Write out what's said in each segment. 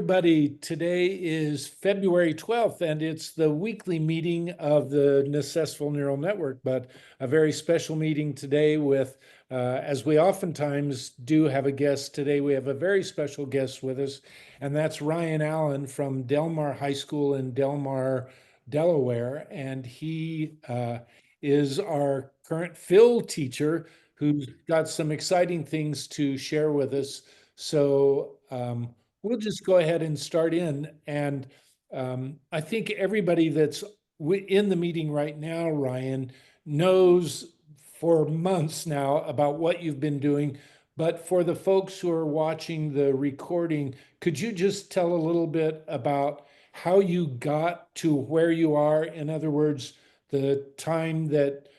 everybody. Today is February 12th, and it's the weekly meeting of the Successful Neural Network, but a very special meeting today with, as we oftentimes do have a guest today, we have a very special guest with us, and that's Ryan Allen from Delmar High School in Delmar, Delaware, and he is our current Phil teacher who's got some exciting things to share with us. So, we'll just go ahead and start in. And I think everybody that's in the meeting right now, Ryan, knows for months now about what you've been doing. But for the folks who are watching the recording, could you just tell a little bit about how you got to where you are? In other words, the time that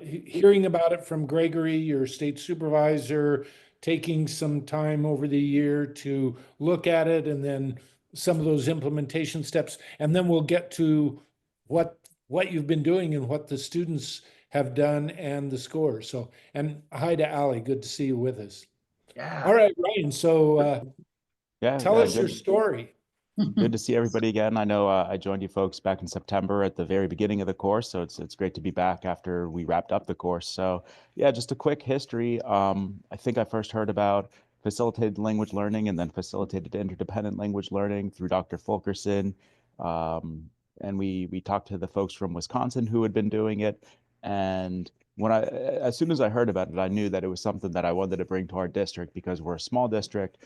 hearing about it from Gregory, your state supervisor, taking some time over the year to look at it, and then some of those implementation steps, and then we'll get to what you've been doing and what the students have done and the scores. So, and hi to Ali, good to see you with us. Yeah. All right, Ryan, so tell us your Good. story. Good to see everybody again. I know I joined you folks back in September at the very beginning of the course, so it's great to be back after we wrapped up the course. So yeah, just a quick history. I think I first heard about facilitated language learning and then facilitated interdependent language learning through Dr. Fulkerson. And we talked to the folks from Wisconsin who had been doing it. And as soon as I heard about it, I knew that it was something that I wanted to bring to our district because we're a small district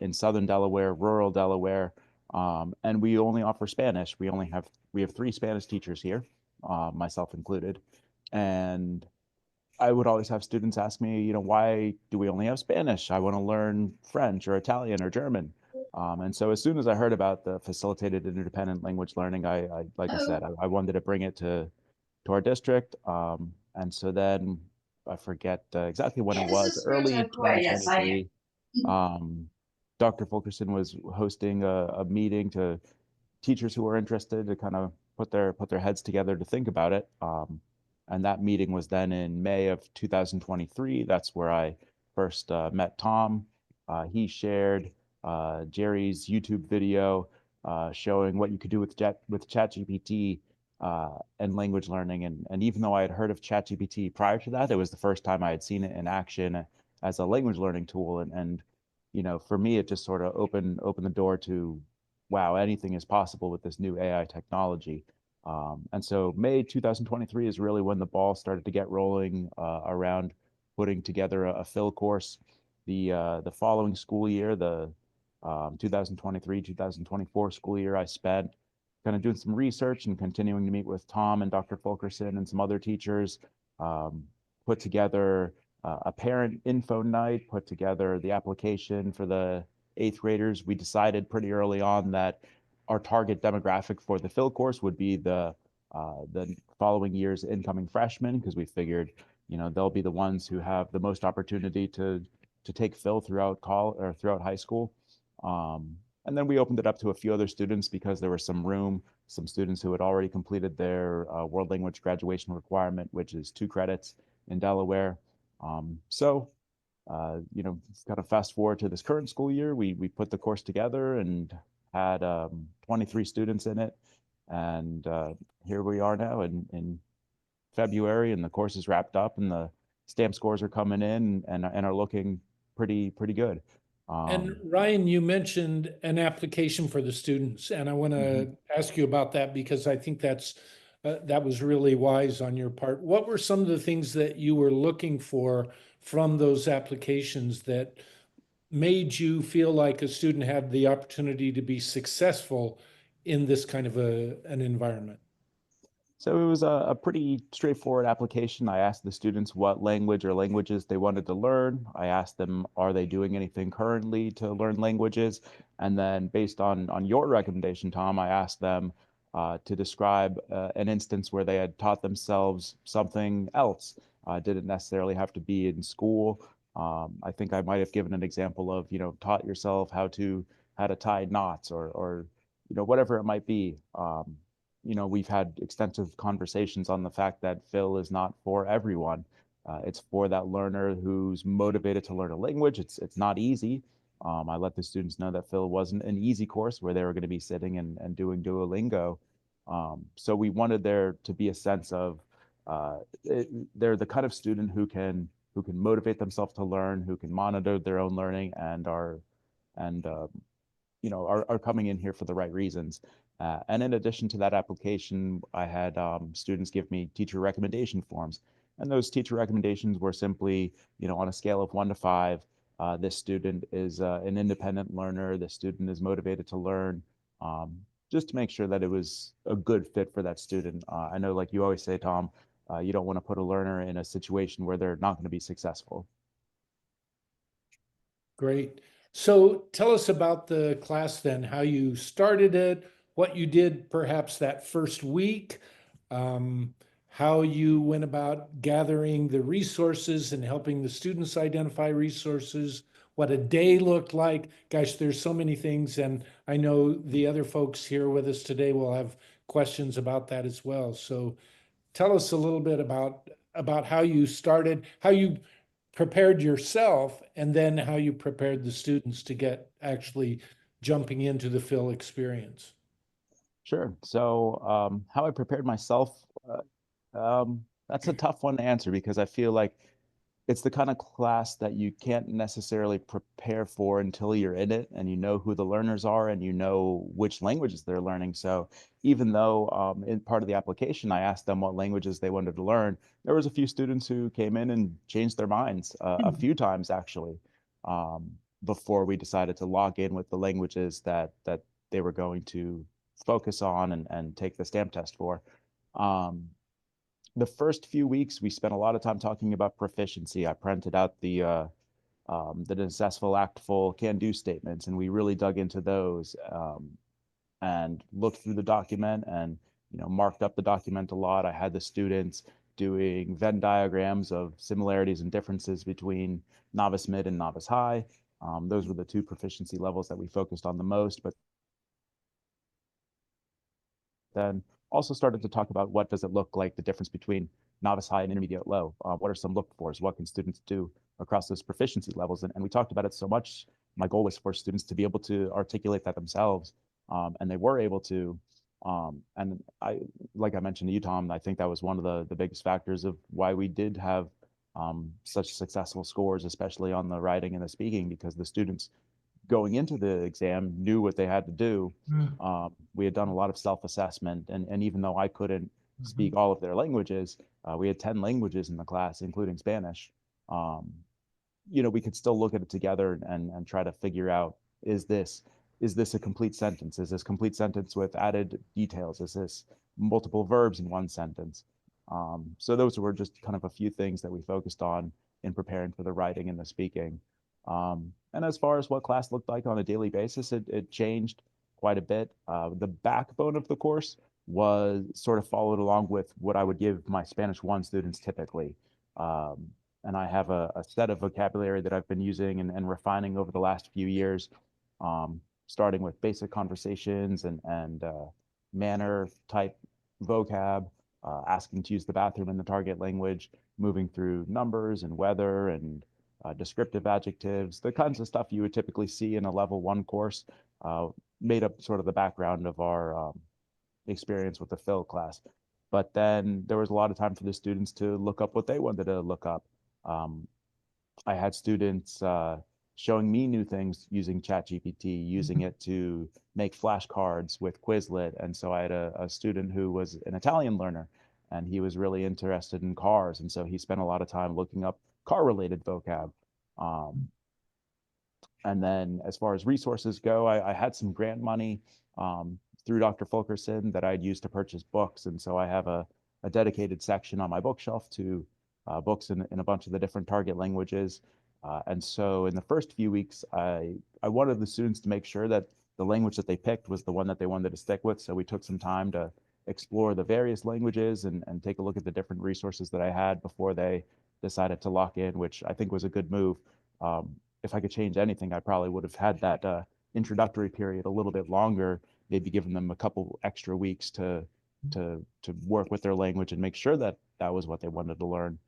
in southern Delaware, rural Delaware. And we only offer Spanish. We have 3 Spanish teachers here, myself included. And I would always have students ask me, why do we only have Spanish? I want to learn French or Italian or German. And so as soon as I heard about the facilitated interdependent language learning, I like I said, I wanted to bring it to our district. And so then I forget exactly when it was, early 2023. Dr. Fulkerson was hosting a meeting to teachers who were interested to kind of put their heads together to think about it. And that meeting was then in May of 2023. That's where I first met Tom. He shared Jerry's YouTube video showing what you could do with ChatGPT and language learning. And even though I had heard of ChatGPT prior to that, it was the first time I had seen it in action as a language learning tool. And for me, it just sort of opened the door to, wow, anything is possible with this new AI technology. And so May 2023 is really when the ball started to get rolling around putting together a Phil course. The following school year, the 2023-2024 school year, I spent kind of doing some research and continuing to meet with Tom and Dr. Fulkerson and some other teachers, put together a parent info night, put together the application for the 8th graders. We decided pretty early on that our target demographic for the Phil course would be the following year's incoming freshmen, because we figured, they'll be the ones who have the most opportunity to take Phil throughout college or throughout high school. And then we opened it up to a few other students because there was some room, some students who had already completed their world language graduation requirement, which is 2 credits in Delaware. So kind of fast forward to this current school year, we put the course together and had 23 students in it. And here we are now in February, and the course is wrapped up and the stamp scores are coming in and are looking pretty good. And Ryan, you mentioned an application for the students, and I want to ask you about that because I think that was really wise on your part. What were some of the things that you were looking for from those applications that made you feel like a student had the opportunity to be successful in this kind of an environment? So it was a pretty straightforward application. I asked the students what language or languages they wanted to learn. I asked them, are they doing anything currently to learn languages? And then based on your recommendation, Tom, I asked them to describe an instance where they had taught themselves something else. Didn't necessarily have to be in school. I think I might have given an example of, taught yourself how to tie knots or whatever it might be. We've had extensive conversations on the fact that Phil is not for everyone. It's for that learner who's motivated to learn a language. It's not easy. I let the students know that Phil wasn't an easy course where they were going to be sitting and doing Duolingo. So we wanted there to be a sense of they're the kind of student who can motivate themselves to learn, who can monitor their own learning, and and are coming in here for the right reasons. And in addition to that application, I had students give me teacher recommendation forms. And those teacher recommendations were simply, on a scale of 1 to 5, this student is an independent learner, this student is motivated to learn, just to make sure that it was a good fit for that student. I know, like you always say, Tom, you don't want to put a learner in a situation where they're not going to be successful. Great. So tell us about the class then, how you started it, what you did perhaps that first week, how you went about gathering the resources and helping the students identify resources, what a day looked like. Gosh, there's so many things, and I know the other folks here with us today will have questions about that as well. So tell us a little bit about how you started, how you prepared yourself, and then how you prepared the students to get actually jumping into the Phil experience. Sure. So, how I prepared myself, that's a tough one to answer because I feel like it's the kind of class that you can't necessarily prepare for until you're in it and you know who the learners are and you know which languages they're learning. So even though in part of the application I asked them what languages they wanted to learn, there was a few students who came in and changed their minds a few times actually, um, before we decided to lock in with the languages that they were going to focus on and take the stamp test for. Um, the first few weeks, we spent a lot of time talking about proficiency. I printed out the necessful, actful, can-do statements, and we really dug into those and looked through the document and marked up the document a lot. I had the students doing Venn diagrams of similarities and differences between novice mid and novice high. Those were the two proficiency levels that we focused on the most, but then also started to talk about what does it look like the difference between novice high and intermediate low. What are some look fors? What can students do across those proficiency levels? And we talked about it so much. My goal was for students to be able to articulate that themselves, and they were able to. And like I mentioned to you, Tom, I think that was one of the biggest factors of why we did have such successful scores, especially on the writing and the speaking, because the students going into the exam knew what they had to do. We had done a lot of self-assessment, and even though I couldn't speak all of their languages, we had 10 languages in the class, including Spanish. Um, we could still look at it together and try to figure out, is this a complete sentence? Is this complete sentence with added details? Is this multiple verbs in one sentence? So those were just kind of a few things that we focused on in preparing for the writing and the speaking. And as far as what class looked like on a daily basis, it changed quite a bit. The backbone of the course was sort of followed along with what I would give my Spanish 1 students typically. And I have a set of vocabulary that I've been using and refining over the last few years, starting with basic conversations and manner type vocab, asking to use the bathroom in the target language, moving through numbers and weather and descriptive adjectives, the kinds of stuff you would typically see in a level 1 course, made up sort of the background of our experience with the Phil class. But then there was a lot of time for the students to look up what they wanted to look up. Um, I had students showing me new things using ChatGPT, using it to make flashcards with Quizlet. And so I had a student who was an Italian learner, and he was really interested in cars. And so he spent a lot of time looking up car-related vocab. Um, and then as far as resources go, I had some grant money through Dr. Fulkerson that I'd use to purchase books. And so I have a dedicated section on my bookshelf to books in a bunch of the different target languages. And so in the first few weeks, I wanted the students to make sure that the language that they picked was the one that they wanted to stick with. So we took some time to explore the various languages and take a look at the different resources that I had before they decided to lock in, which I think was a good move. If I could change anything, I probably would have had that introductory period a little bit longer, maybe given them a couple extra weeks to work with their language and make sure that that was what they wanted to learn.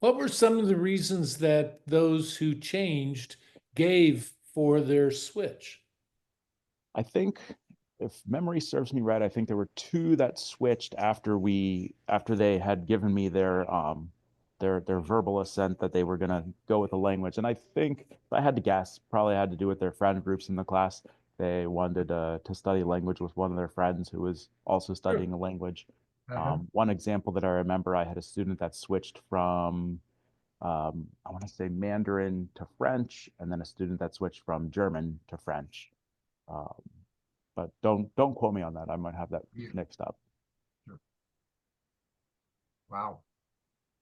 What were some of the reasons that those who changed gave for their switch? I think if memory serves me right, I think there were two that switched after they had given me their verbal assent that they were gonna go with the language. And I think if I had to guess, probably had to do with their friend groups in the class. They wanted to study language with one of their friends who was also Sure. studying a language. Uh-huh. One example that I remember, I had a student that switched from I want to say Mandarin to French, and then a student that switched from German to French. Um, but don't quote me on that. I might have that Yeah. mixed up. Sure. Wow.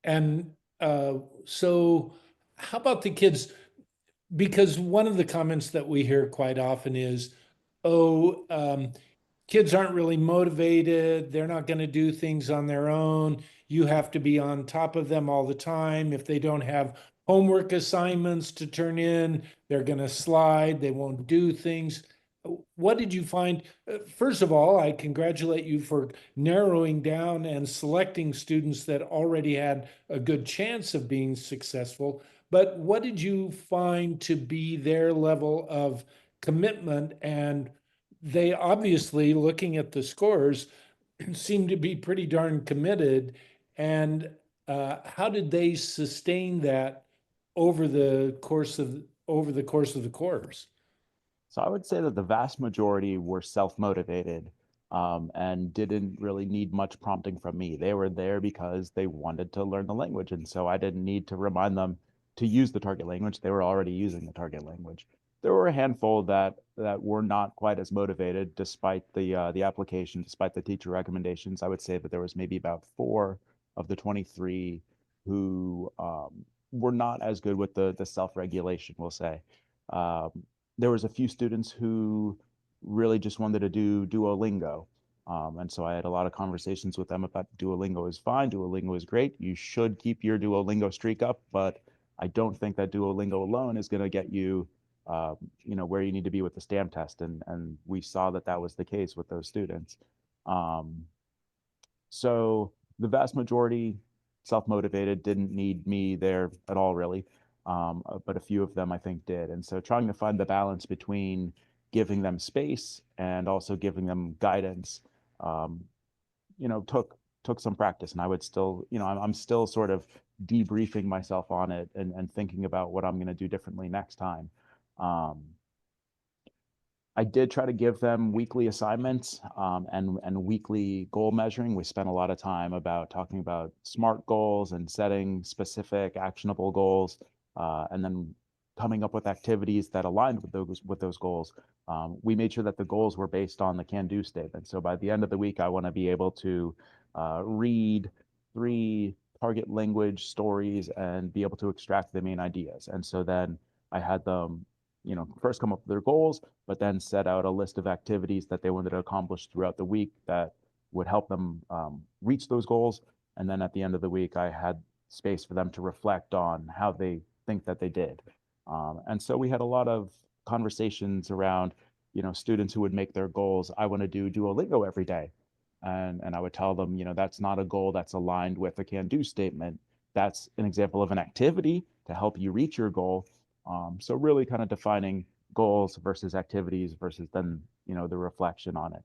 And so, how about the kids? Because one of the comments that we hear quite often is, oh, kids aren't really motivated. They're not going to do things on their own. You have to be on top of them all the time. If they don't have homework assignments to turn in, they're going to slide. They won't do things. What did you find? First of all, I congratulate you for narrowing down and selecting students that already had a good chance of being successful. But what did you find to be their level of commitment? And they obviously, looking at the scores, seem to be pretty darn committed. And how did they sustain that over the course of the course? So I would say that the vast majority were self-motivated and didn't really need much prompting from me. They were there because they wanted to learn the language. And so I didn't need to remind them to use the target language. They were already using the target language. There were a handful that were not quite as motivated despite the application, despite the teacher recommendations. I would say that there was maybe about 4 of the 23 who were not as good with the self-regulation, we'll say. Um, there was a few students who really just wanted to do Duolingo. And so I had a lot of conversations with them about Duolingo is fine. Duolingo is great. You should keep your Duolingo streak up, but I don't think that Duolingo alone is going to get you, where you need to be with the STAM test. And we saw that that was the case with those students. Um, so the vast majority, self-motivated, didn't need me there at all, really. But a few of them I think did. And so trying to find the balance between giving them space and also giving them guidance, um, took some practice. And I would still, I'm still sort of debriefing myself on it and thinking about what I'm going to do differently next time. Um, I did try to give them weekly assignments and weekly goal measuring. We spent a lot of time about talking about SMART goals and setting specific actionable goals, and then coming up with activities that aligned with those goals. We made sure that the goals were based on the can-do statement. So by the end of the week, I want to be able to read 3 target language stories and be able to extract the main ideas. And so then I had them, first come up with their goals, but then set out a list of activities that they wanted to accomplish throughout the week that would help them reach those goals. And then at the end of the week, I had space for them to reflect on how they think that they did. And so we had a lot of conversations around, students who would make their goals. I want to do Duolingo every day. And I would tell them, that's not a goal that's aligned with a can-do statement. That's an example of an activity to help you reach your goal. So really kind of defining goals versus activities versus then, the reflection on it.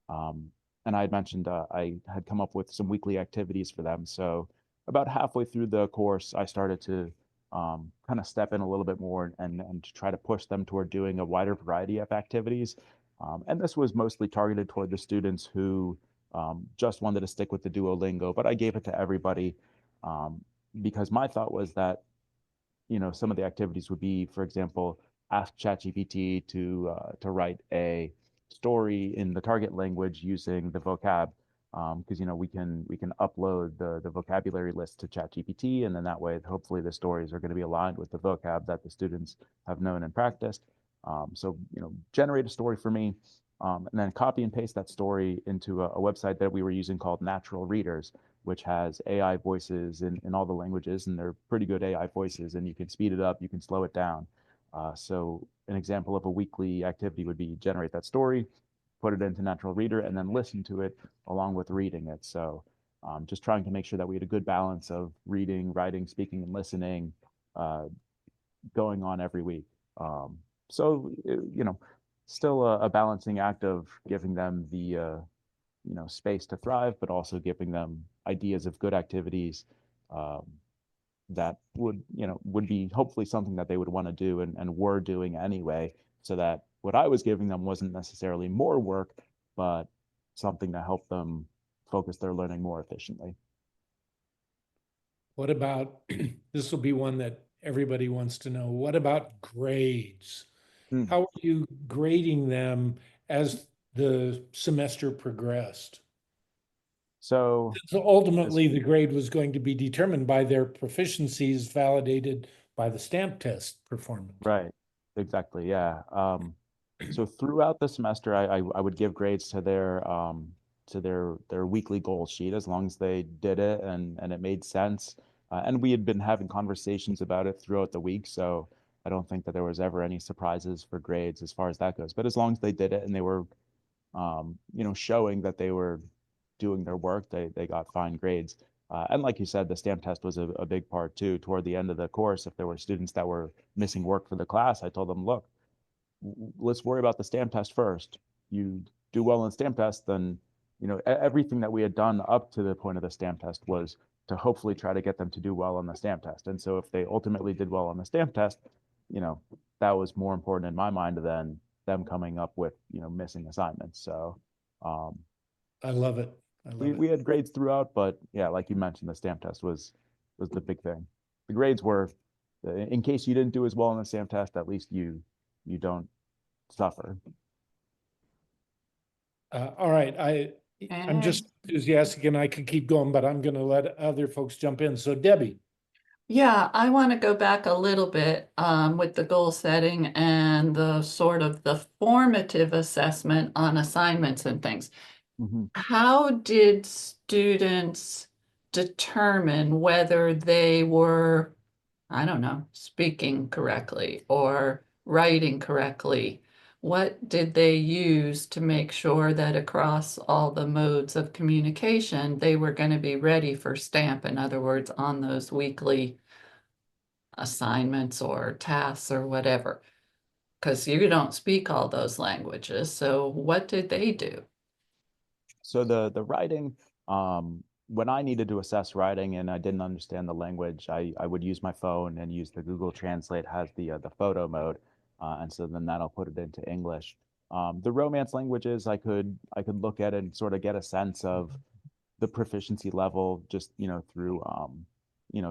Um, and I had mentioned I had come up with some weekly activities for them. So about halfway through the course, I started to kind of step in a little bit more and to try to push them toward doing a wider variety of activities. And this was mostly targeted toward the students who just wanted to stick with the Duolingo, but I gave it to everybody because my thought was that some of the activities would be, for example, ask ChatGPT to write a story in the target language using the vocab, because we can upload the vocabulary list to ChatGPT, and then that way, hopefully, the stories are going to be aligned with the vocab that the students have known and practiced. So generate a story for me, and then copy and paste that story into a website that we were using called Natural Readers, which has AI voices in all the languages, and they're pretty good AI voices, and you can speed it up, you can slow it down. So an example of a weekly activity would be generate that story, put it into Natural Reader, and then listen to it along with reading it. So just trying to make sure that we had a good balance of reading, writing, speaking, and listening going on every week. So still a balancing act of giving them the space to thrive, but also giving them ideas of good activities um, that would be hopefully something that they would want to do and were doing anyway, so that what I was giving them wasn't necessarily more work, but something to help them focus their learning more efficiently. What about, this will be one that everybody wants to know. What about grades? Hmm. How are you grading them as the semester progressed? So So as ultimately, the grade was going to be determined by their proficiencies validated by the stamp test performance. Right, exactly, yeah. So throughout the semester, I would give grades to their weekly goal sheet as long as they did it and it made sense. And we had been having conversations about it throughout the week, so I don't think that there was ever any surprises for grades as far as that goes. But as long as they did it and they were showing that they were doing their work, they got fine grades. And like you said, the stamp test was a big part too. Toward the end of the course, if there were students that were missing work for the class, I told them, look, let's worry about the stamp test first. You do well in the stamp test, then everything that we had done up to the point of the stamp test was to hopefully try to get them to do well on the stamp test. And so if they ultimately did well on the stamp test, you know, that was more important in my mind than them coming up with, missing assignments. So um, I love it. I we love it. we had grades throughout, but yeah, like you mentioned, the stamp test was the big thing. The grades were, in case you didn't do as well on the stamp test, at least you don't suffer. All right. I'm And just enthusiastic and I could keep going, but I'm going to let other folks jump in. So Debbie. yeah, I want to go back a little bit with the goal setting and the sort of the formative assessment on assignments and things. Mm-hmm. How did students determine whether they were, I don't know, speaking correctly or writing correctly? What did they use to make sure that across all the modes of communication, they were going to be ready for stamp? In other words, on those weekly assignments or tasks or whatever, because you don't speak all those languages. So what did they do? So the writing, when I needed to assess writing and I didn't understand the language, I would use my phone and use the Google Translate has the photo mode, and so then that'll put it into English. The Romance languages, I could look at it and sort of get a sense of the proficiency level just through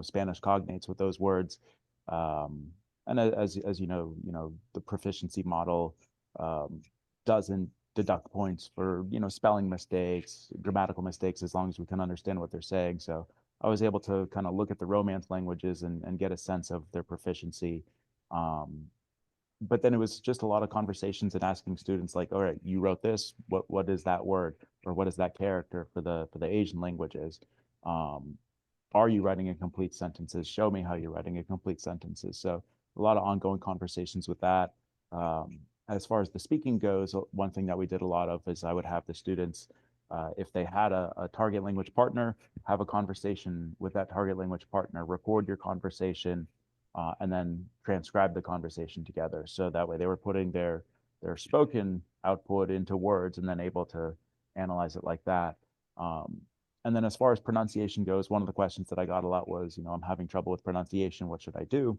Spanish cognates with those words. Um, and as the proficiency model um, doesn't deduct points for spelling mistakes, grammatical mistakes, as long as we can understand what they're saying. So I was able to kind of look at the Romance languages and get a sense of their proficiency. Um, but then it was just a lot of conversations and asking students like, all right, you wrote this, what is that word or what is that character for the Asian languages? um, are you writing in complete sentences? Show me how you're writing in complete sentences. So a lot of ongoing conversations with that. As far as the speaking goes, one thing that we did a lot of is I would have the students, if they had a target language partner, have a conversation with that target language partner, record your conversation, and then transcribe the conversation together. So that way they were putting their spoken output into words and then able to analyze it like that. Um, and then as far as pronunciation goes, one of the questions that I got a lot was, I'm having trouble with pronunciation. What should I do?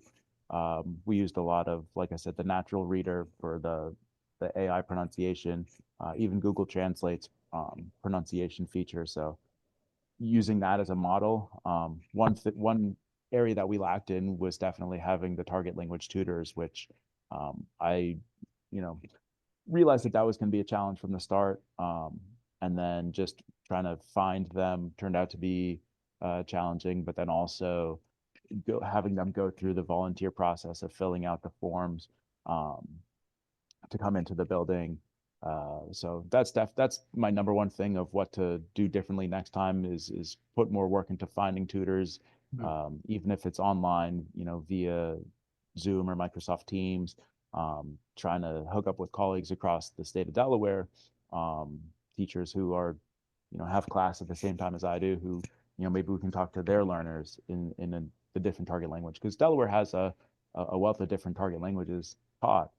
We used a lot of, like I said, the natural reader for the AI pronunciation, even Google Translate's pronunciation feature. So using that as a model. One area that we lacked in was definitely having the target language tutors, which I, you know, realized that that was going to be a challenge from the start. And then just trying to find them turned out to be challenging, but then also having them go through the volunteer process of filling out the forms um, to come into the building. So that's my number one thing of what to do differently next time is put more work into finding tutors, even if it's online, via Zoom or Microsoft Teams, trying to hook up with colleagues across the state of Delaware, um, teachers who are, have class at the same time as I do, who, maybe we can talk to their learners in the different target language because Delaware has a wealth of different target languages. taught.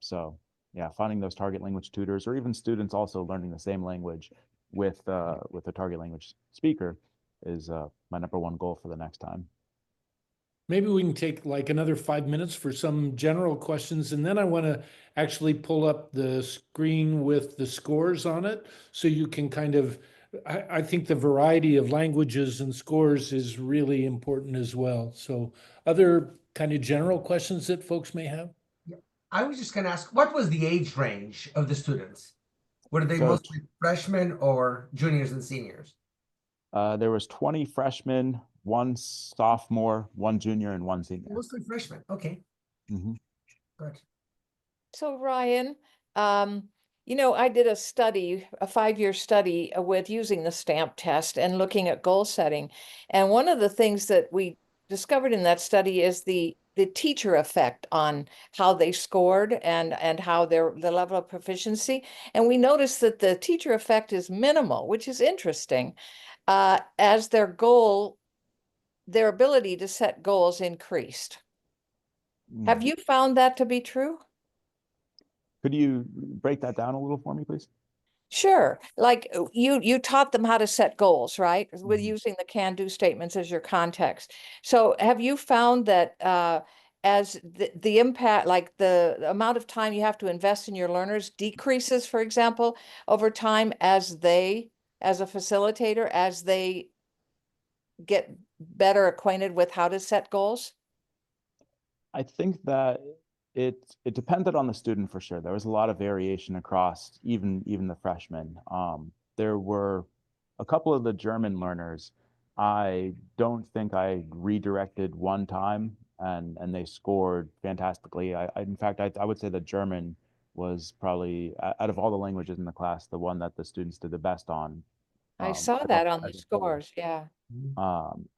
So yeah, finding those target language tutors, or even students also learning the same language with a target language speaker, is my #1 goal for the next time. Maybe we can take like another 5 minutes for some general questions, and then I want to actually pull up the screen with the scores on it, so you can kind of, I think the variety of languages and scores is really important as well. So other kind of general questions that folks may have? I was just going to ask, what was the age range of the students? Were they So- mostly freshmen or juniors and seniors? There was 20 freshmen, 1 sophomore, 1 junior, and 1 senior. Mostly freshmen. Okay, Mhm. good. So Ryan, I did a study, a 5-year study with using the STAMP test and looking at goal setting. And one of the things that we discovered in that study is the teacher effect on how they scored and how the level of proficiency. And we noticed that the teacher effect is minimal, which is interesting, as their ability to set goals increased. Have you found that to be true? Could you break that down a little for me, please? Sure. Like you taught them how to set goals, right? With Mhm. using the can-do statements as your context. So have you found that as the impact, like the amount of time you have to invest in your learners decreases, for example, over time as a facilitator, as they get better acquainted with how to set goals? I think that it depended on the student for sure. There was a lot of variation across even the freshmen. There were a couple of the German learners. I don't think I redirected one time, and they scored fantastically. In fact, I would say that German was probably out of all the languages in the class, the one that the students did the best on. I saw that on the as a whole. scores, yeah.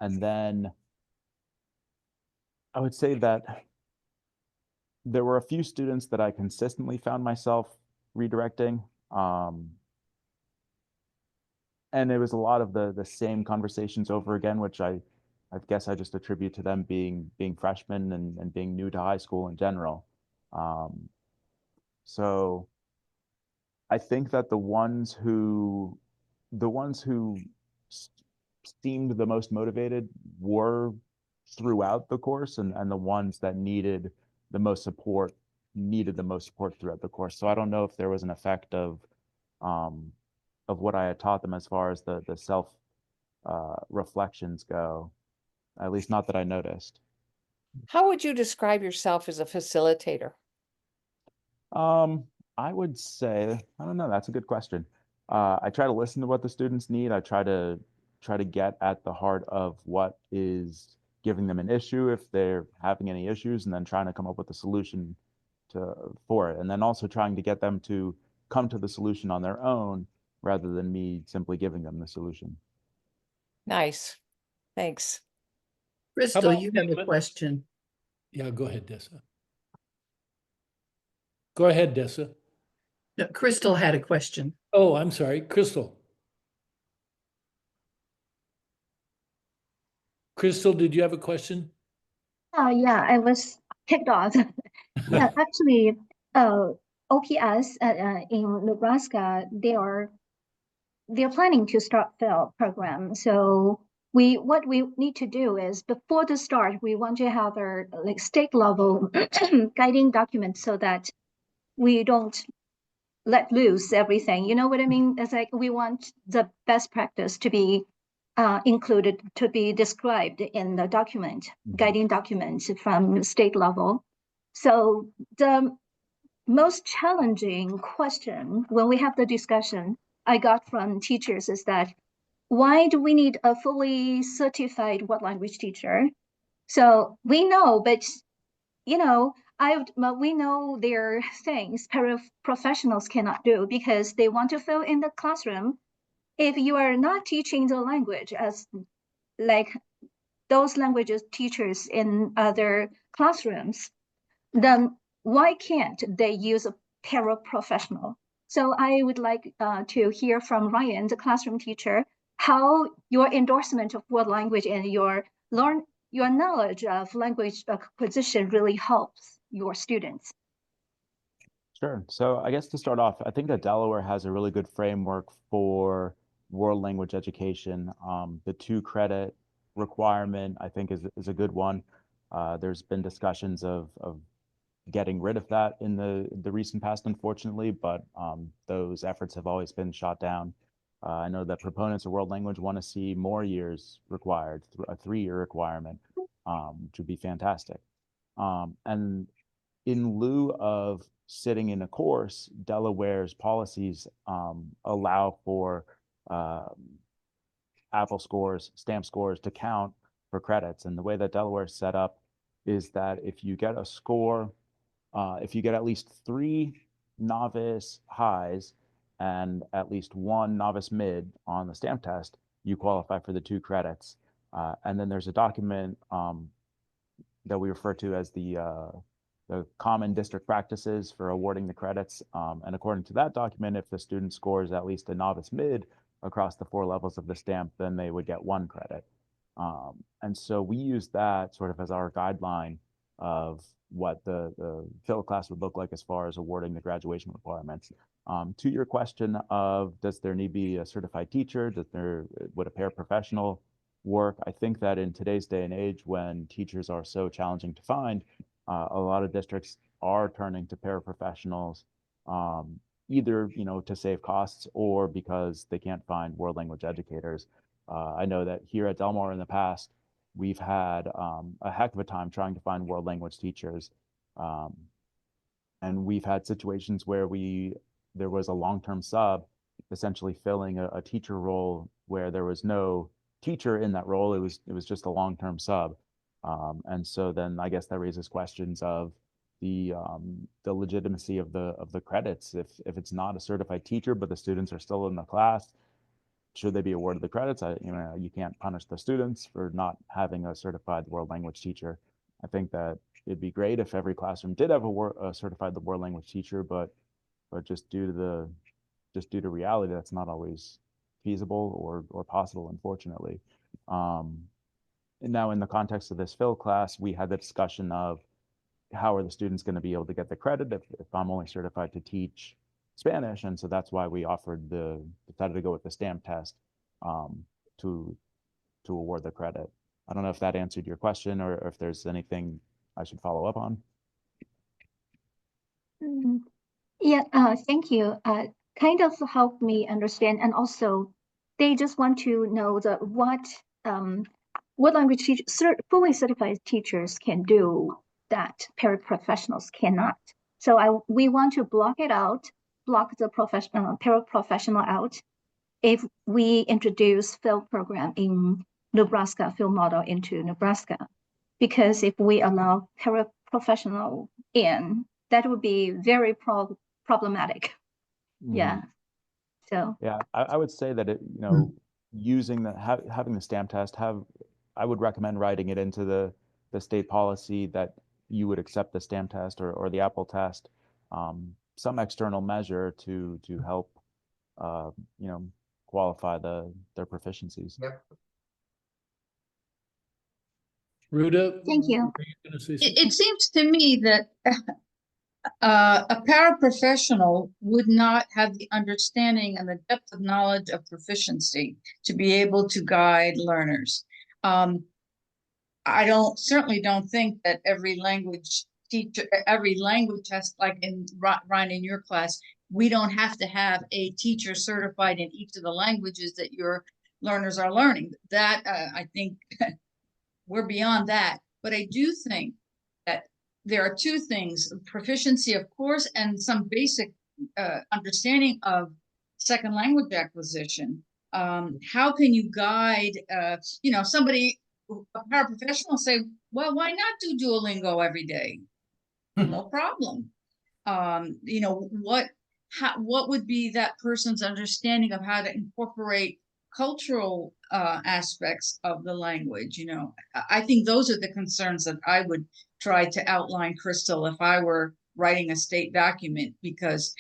And then I would say that there were a few students that I consistently found myself redirecting. And it was a lot of the same conversations over again, which I guess I just attribute to them being freshmen and being new to high school in general. So I think that the ones who seemed the most motivated were throughout the course, and the ones that needed the most support throughout the course. So I don't know if there was an effect of what I had taught them as far as the self reflections go, at least not that I noticed. How would you describe yourself as a facilitator? I would say, I don't know, that's a good question. I try to listen to what the students need. I try to get at the heart of what is giving them an issue if they're having any issues, and then trying to come up with a solution for it. And then also trying to get them to come to the solution on their own rather than me simply giving them the solution. Nice. Thanks. Crystal, about you have a frequent- question. Yeah, go ahead, Dessa. Go ahead, Dessa. No, Crystal had a question. Oh, I'm sorry, Crystal. Crystal, did you have a question? Yeah, I was kicked off. Yeah, actually, OPS in Nebraska, they're planning to start the program. So what we need to do is before the start, we want to have our like state level guiding document so that we don't let loose everything. You know what I mean? It's like we want the best practice to be included, to be described in the document, guiding documents from state level. So the most challenging question when we have the discussion I got from teachers is that, why do we need a fully certified world language teacher? So we know, but we know there are things paraprofessionals cannot do because they want to fill in the classroom. If you are not teaching the language as like those languages teachers in other classrooms, then why can't they use a paraprofessional? So I would like to hear from Ryan, the classroom teacher, how your endorsement of world language and your knowledge of language acquisition really helps your students? Sure. So I guess to start off, I think that Delaware has a really good framework for world language education. The 2-credit requirement, I think, is a good one. There's been discussions of getting rid of that in the recent past, unfortunately, but those efforts have always been shot down. I know that proponents of world language want to see more years required, a 3-year requirement, which would be fantastic. And in lieu of sitting in a course, Delaware's policies allow for Apple scores, stamp scores to count for credits. And the way that Delaware is set up is that if you get a score, if you get at least 3 novice highs and at least 1 novice mid on the stamp test, you qualify for the 2 credits. And then there's a document that we refer to as the common district practices for awarding the credits. And according to that document, if the student scores at least a novice mid across the 4 levels of the stamp, then they would get 1 credit. And so we use that sort of as our guideline of what the field class would look like as far as awarding the graduation requirements. To your question of, does there need to be a certified teacher? Would a paraprofessional work? I think that in today's day and age, when teachers are so challenging to find, a lot of districts are turning to paraprofessionals, either to save costs or because they can't find world language educators. I know that here at Del Mar in the past, we've had a heck of a time trying to find world language teachers. And we've had situations where there was a long-term sub essentially filling a teacher role where there was no teacher in that role. It was just a long-term sub. And so then I guess that raises questions of the legitimacy of the credits. If it's not a certified teacher, but the students are still in the class, should they be awarded the credits? You can't punish the students for not having a certified world language teacher. I think that it'd be great if every classroom did have a certified world language teacher, but just due to reality, that's not always feasible or possible, unfortunately. And now in the context of this Phil class, we had the discussion of how are the students going to be able to get the credit if I'm only certified to teach Spanish. And so that's why we decided to go with the stamp test to award the credit. I don't know if that answered your question or if there's anything I should follow up on. Yeah, thank you. Kind of helped me understand, and also they just want to know what language fully certified teachers can do that paraprofessionals cannot. So we want to block the paraprofessional out if we introduce field program in Nebraska, field model into Nebraska. Because if we allow paraprofessional in, that would be very problematic. Yeah. So yeah, I would say that using having the stamp test, I would recommend writing it into the state policy that you would accept the stamp test or the Apple test, some external measure to help qualify their proficiencies. Yep. Ruda, thank you. were you gonna say something? It seems to me that a paraprofessional would not have the understanding and the depth of knowledge of proficiency to be able to guide learners. I certainly don't think that every language teacher, every language test, like in Ryan, in your class, we don't have to have a teacher certified in each of the languages that your learners are learning. That I think we're beyond that. But I do think that there are 2 things: proficiency, of course, and some basic understanding of second language acquisition. How can you guide, somebody, a paraprofessional, say, well, why not do Duolingo every day? No problem. What would be that person's understanding of how to incorporate cultural aspects of the language? I think those are the concerns that I would try to outline, Crystal, if I were writing a state document, because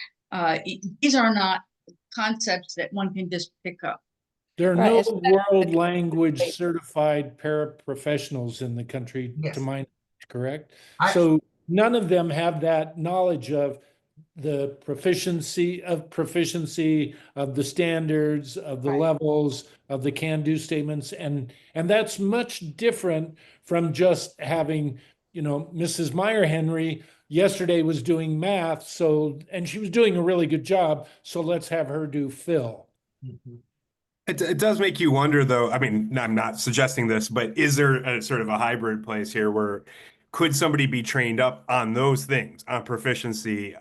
these are not concepts that one can just pick up. There are Right, no especially- world language certified paraprofessionals in the country, Yes. to my knowledge, correct? I- So none of them have that knowledge of the proficiency of the standards, of the Right. levels, of the can-do statements, and that's much different from just having, Mrs. Meyer Henry yesterday was doing math, and she was doing a really good job, so let's have her do Phil. Mhm. It does make you wonder, though. I mean, I'm not suggesting this, but is there a sort of a hybrid place here where could somebody be trained up on those things, on proficiency,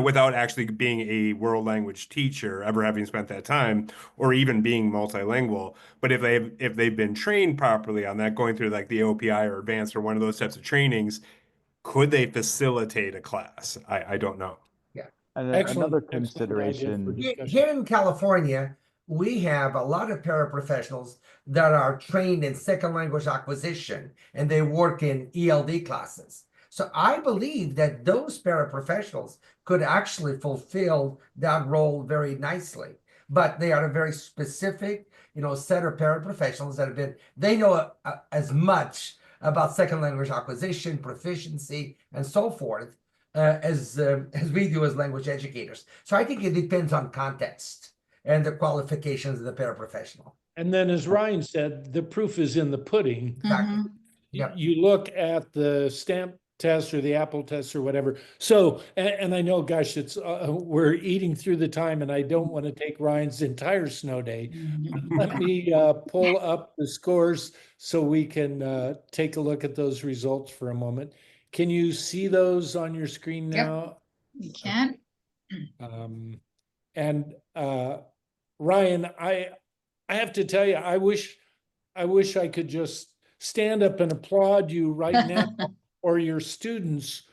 without actually being a world language teacher, ever having spent that time, or even being multilingual? But if they've been trained properly on that, going through like the OPI or advanced or one of those types of trainings, could they facilitate a class? I don't know. And Excellent, another excellent idea for consideration. discussion. Here in California, we have a lot of paraprofessionals that are trained in second language acquisition and they work in ELD classes. So I believe that those paraprofessionals could actually fulfill that role very nicely. But they are a very specific, set of paraprofessionals that they know as much about second language acquisition, proficiency, and so forth as we do as language educators. So I think it depends on context and the qualifications of the paraprofessional. And then, as Ryan said, the proof is in the pudding. Exactly. Mhm. Yep. You look at the stamp test or the Apple test or whatever. So, and I know, gosh, we're eating through the time, and I don't want to take Ryan's entire snow day. Let me pull up the scores so we can take a look at those results for a moment. Can you see those on your screen Yep. now? You can. And Ryan, I have to tell you, I wish I could just stand up and applaud you right now or your students,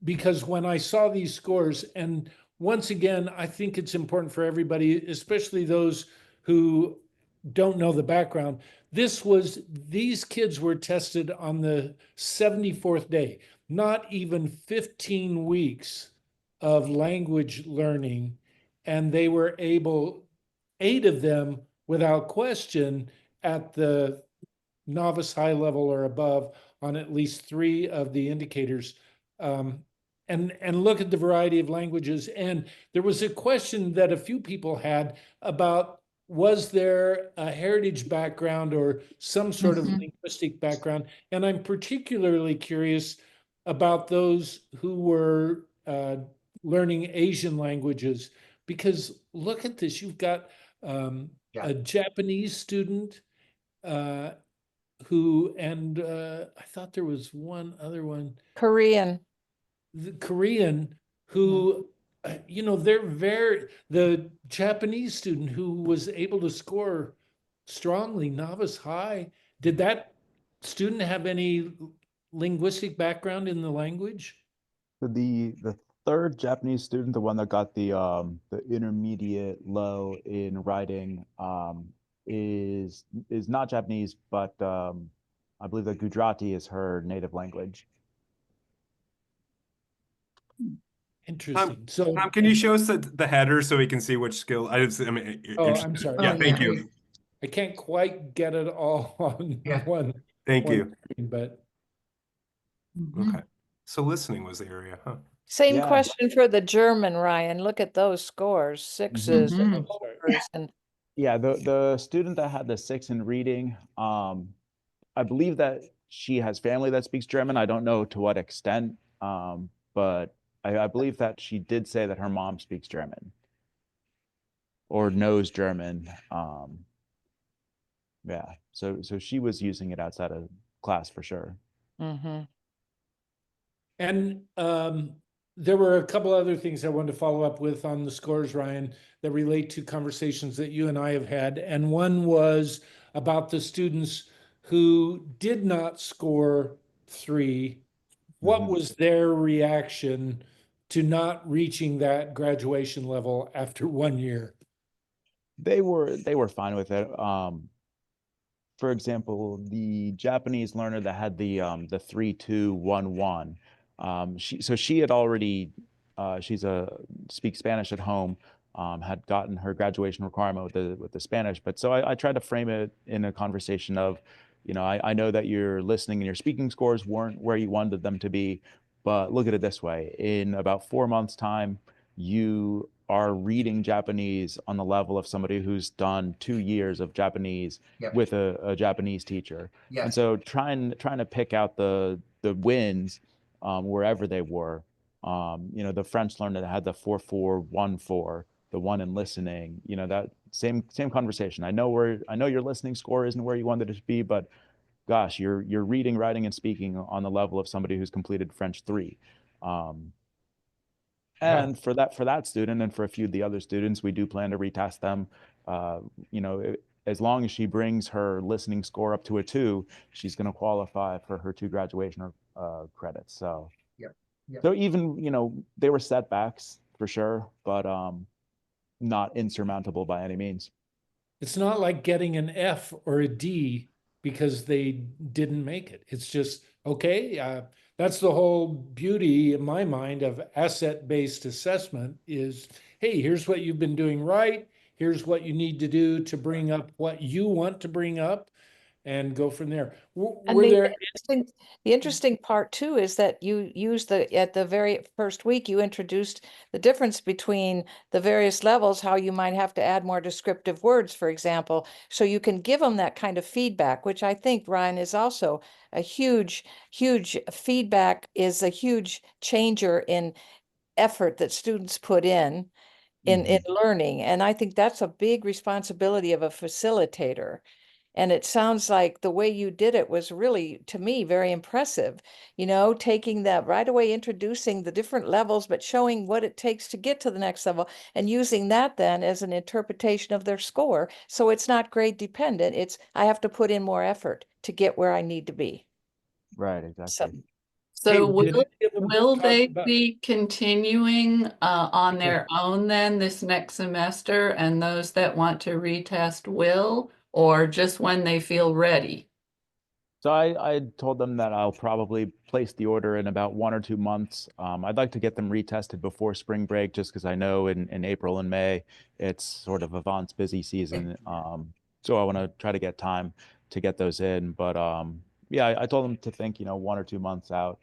because when I saw these scores, and once again, I think it's important for everybody, especially those who don't know the background. These kids were tested on the 74th day, not even 15 weeks of language learning, and they were able, 8 of them without question, at the novice high level or above on at least 3 of the indicators. And look at the variety of languages. And there was a question that a few people had about, was there a heritage background or some sort of linguistic background? And I'm particularly curious about those who were learning Asian languages, because look at this, you've got a Japanese student and I thought there was one other one, Korean. the Korean, who, the Japanese student who was able to score strongly, novice high. Did that student have any linguistic background in the language? The third Japanese student, the one that got the intermediate low in writing, is not Japanese, but I believe that Gujarati is her native language. Interesting. So, Tom, can you show us the header so we can see which skill? I'm sorry. Yeah, Thank you. I can't quite get it all on one. Thank you. Screen, but Okay. So listening was the area, huh? Same Yeah. question for the German, Ryan. Look at those scores, 6s and 4s, and Yeah, the student that had the 6 in reading, I believe that she has family that speaks German. I don't know to what extent, but I believe that she did say that her mom speaks German or knows German. Yeah, so she was using it outside of class for sure. And there were a couple other things I wanted to follow up with on the scores, Ryan, that relate to conversations that you and I have had. And one was about the students who did not score 3. What was their reaction to not reaching that graduation level after 1 year? They were fine with it. For example, the Japanese learner that had the 3-2-1-1, she had already speaks Spanish at home, had gotten her graduation requirement with the Spanish, but so I tried to frame it in a conversation of, I know that your listening and your speaking scores weren't where you wanted them to be, But look at it this way, in about 4 months' time, you are reading Japanese on the level of somebody who's done 2 years of Japanese Yep. with a Japanese teacher. And Yes. so trying to pick out the wins wherever they were. You know, the French learner that had the 4-4-1-4, the one in listening, you know, that same conversation. I know your listening score isn't where you wanted it to be, but gosh, you're reading, writing, and speaking on the level of somebody who's completed French 3. Yeah. And for that student and for a few of the other students, we do plan to retest them. You know, as long as she brings her listening score up to a 2, she's going to qualify for her 2 graduation credits. So, Yep. so even, you know, they were setbacks for sure, but not insurmountable by any means. It's not like getting an F or a D because they didn't make it. It's just, okay, that's the whole beauty in my mind of asset-based assessment is, hey, here's what you've been doing right. Here's what you need to do to bring up what you want to bring up and go from there. And Were there, the interesting part too is that you use at the very first week, you introduced the difference between the various levels, how you might have to add more descriptive words, for example, so you can give them that kind of feedback, which I think, Ryan, is also a huge feedback is a huge changer in effort that students put in learning. And I think that's a big responsibility of a facilitator. And it sounds like the way you did it was really, to me, very impressive. You know, taking that right away, introducing the different levels, but showing what it takes to get to the next level and using that then as an interpretation of their score. So it's not grade dependent. It's, I have to put in more effort to get where I need to be. Right, So, exactly. So did any of them will talk they about- be continuing on Okay. their own then this next semester? And those that want to retest will, or just when they feel ready? So I told them that I'll probably place the order in about 1 or 2 months. I'd like to get them retested before spring break, just because I know in April and May it's sort of Avant's busy season. So I want to try to get time to get those in. But yeah, I told them to think, you know, 1 or 2 months out.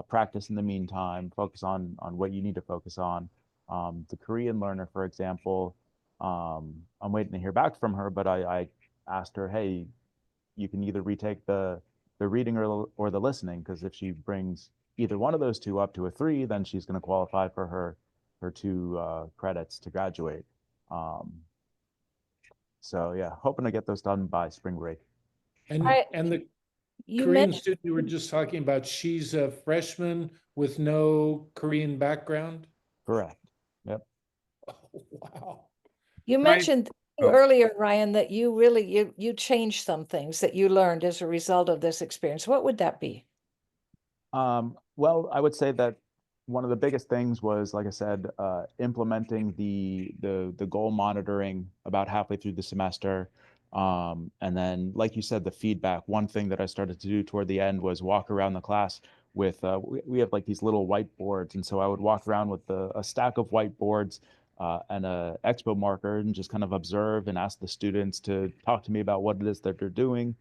Practice in the meantime. Focus on what you need to focus on. The Korean learner, for example, I'm waiting to hear back from her, but I asked her, hey, you can either retake the reading or the listening, because if she brings either one of those 2 up to a 3, then she's going to qualify for her 2 credits to graduate. So yeah, hoping to get those done by spring break. And I- the you Korean mentioned, student you were just talking about, she's a freshman with no Korean background? Correct. Yep. Oh, wow. you Right. mentioned Oh. earlier, Ryan, that you really, you changed some things that you learned as a result of this experience. What would that be? Well, I would say that one of the biggest things was, like I said, implementing the goal monitoring about halfway through the semester. And then, like you said, the feedback. One thing that I started to do toward the end was walk around the class with, we have like these little whiteboards. And so I would walk around with a stack of whiteboards and a expo marker and just kind of observe and ask the students to talk to me about what it is that they're doing.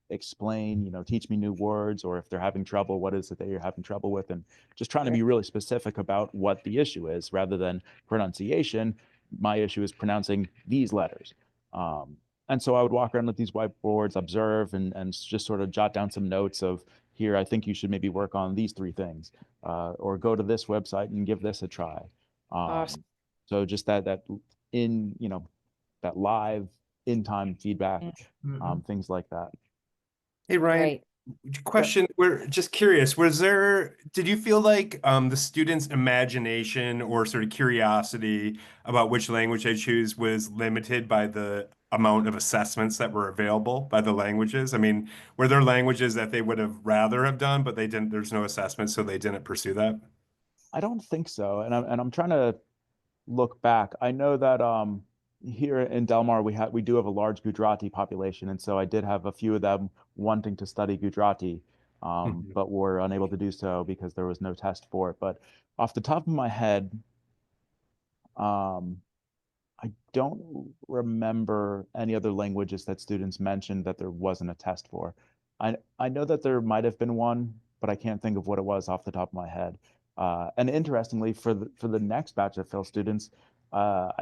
Explain, you know, teach me new words, or if they're having trouble, what is it that you're having trouble with, and just trying to be really specific about what the issue is rather than pronunciation. My issue is pronouncing these letters. And so I would walk around with these whiteboards, observe, and just sort of jot down some notes of, here, I think you should maybe work on these 3 things, or go to this website and give this a try. Awesome. So just that in, you know, that live in-time feedback, things like that. Hey, Ryan, Right. question, we're just curious, did you feel like the students' imagination or sort of curiosity about which language they choose was limited by the amount of assessments that were available by the languages? I mean, were there languages that they would have rather have done, but they didn't, there's no assessment, so they didn't pursue that? I don't think so. And I'm trying to look back. I know that here in Del Mar we do have a large Gujarati population, and so I did have a few of them wanting to study Gujarati, but were unable to do so because there was no test for it. But off the top of my head, I don't remember any other languages that students mentioned that there wasn't a test for. I know that there might have been one but I can't think of what it was off the top of my head. And interestingly, for the next batch of Phil students, from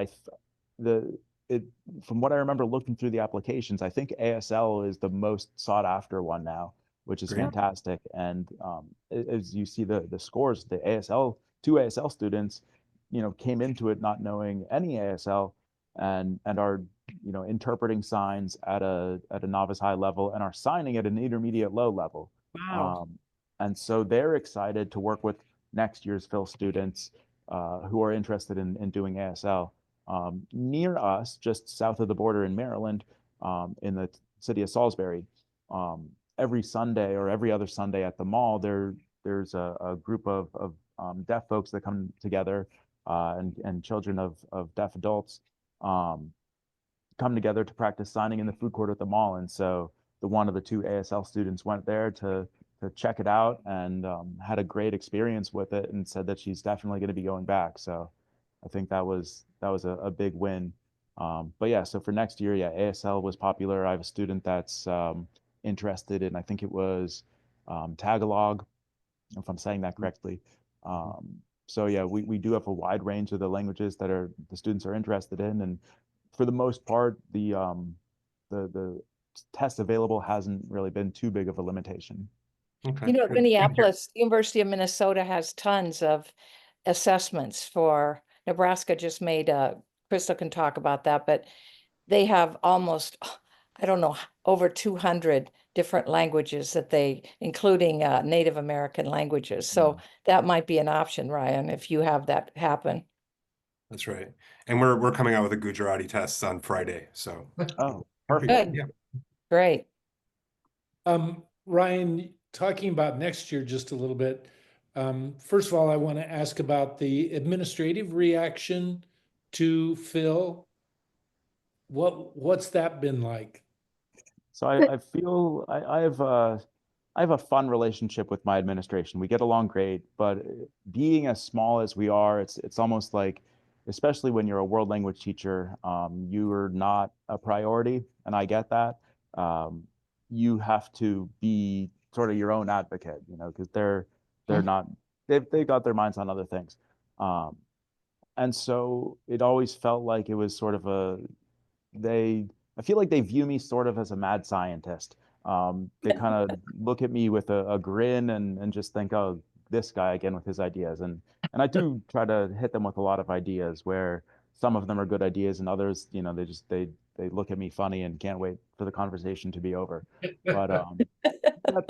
what I remember looking through the applications, I think ASL is the most sought after one now, which is Great. fantastic. And as you see the scores, the two ASL students, came into it not knowing any ASL, and are interpreting signs at a novice high level and are signing at an intermediate low level. Wow. And so they're excited to work with next year's Phil students who are interested in doing ASL. Near us, just south of the border in Maryland, in the city of Salisbury, every Sunday or every other Sunday at the mall, there's a group of deaf folks that come together, and children of deaf adults come together to practice signing in the food court at the mall. And so one of the two ASL students went there to check it out, and had a great experience with it, and said that she's definitely going to be going back. So I think that was a big win. But yeah, so for next year, yeah, ASL was popular. I have a student that's interested in, I think it was Tagalog, if I'm saying that correctly. So yeah, we do have a wide range of the languages that the students are interested in, and for the most part, the test available hasn't really been too big of a limitation. Okay. You know, Good. Minneapolis, University of Minnesota has tons of assessments for Nebraska. Just made Crystal can talk about that, but they have almost, I don't know, over 200 different languages that including Native American languages. So that might be an option, Ryan, if you have that happen. That's right. And we're coming out with a Gujarati test on Friday. So Oh, perfect. Good. yeah. Great. Ryan, talking about next year just a little bit. First of all, I want to ask about the administrative reaction to Phil. What's that been like? So I feel I have a fun relationship with my administration. We get along great, but being as small as we are, it's almost like, especially when you're a world language teacher, you are not a priority, and I get that. You have to be sort of your own advocate, because they're not, they've got their minds on other things. And so it always felt like it was sort of I feel like they view me sort of as a mad scientist. They kind of look at me with a grin, and just think, oh, this guy again with his ideas. And I do try to hit them with a lot of ideas, where some of them are good ideas, and others, they look at me funny and can't wait for the conversation to be over. But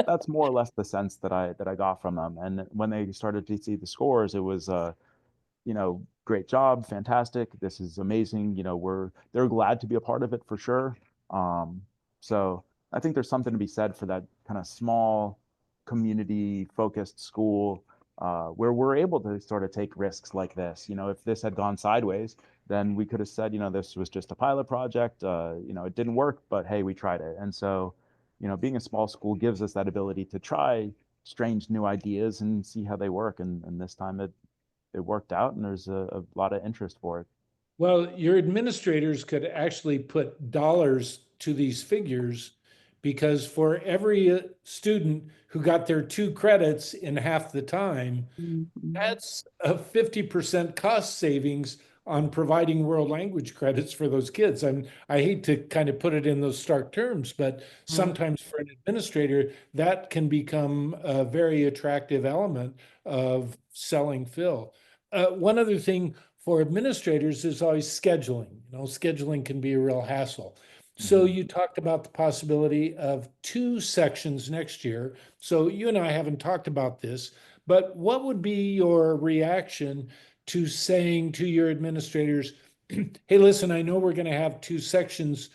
that's more or less the sense that I got from them. And when they started to see the scores, it was great job, fantastic. This is amazing. They're glad to be a part of it for sure. So I think there's something to be said for that kind of small community focused school, where we're able to sort of take risks like this. If this had gone sideways, then we could have said, this was just a pilot project. It didn't work, but hey, we tried it. And so, being a small school gives us that ability to try strange new ideas and see how they work. And this time it worked out, and there's a lot of interest for it. Well, your administrators could actually put dollars to these figures, because for every student who got their 2 credits in half the time, that's a 50% cost savings on providing world language credits for those kids. I hate to kind of put it in those stark terms, but sometimes for an administrator, that can become a very attractive element of selling Phil. One other thing for administrators is always scheduling. Scheduling can be a real hassle. So you talked about the possibility of 2 sections next year. So you and I haven't talked about this, but what would be your reaction to saying to your administrators, hey, listen, I know we're going to have 2 sections.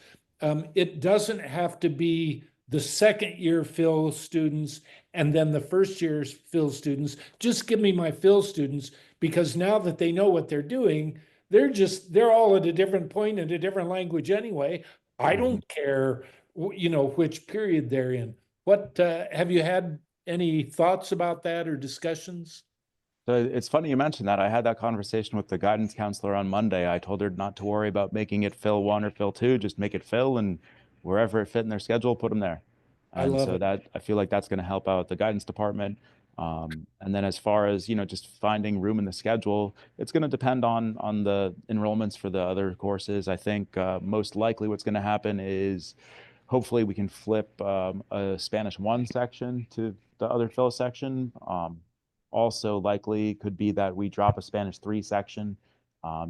It doesn't have to be the second year Phil students and then the first year Phil students. Just give me my Phil students, because now that they know what they're doing, they're all at a different point in a different language anyway. I don't care, which period they're in. What have you had any thoughts about that or discussions? So it's funny you mentioned that. I had that conversation with the guidance counselor on Monday. I told her not to worry about making it Phil 1 or Phil 2, just make it Phil, and wherever it fit in their schedule, put them there. I And love so it. that, I feel like that's going to help out the guidance department. And then as far as, just finding room in the schedule, it's going to depend on the enrollments for the other courses. I think most likely what's going to happen is hopefully we can flip a Spanish 1 section to the other Phil section. Also likely could be that we drop a Spanish 3 section,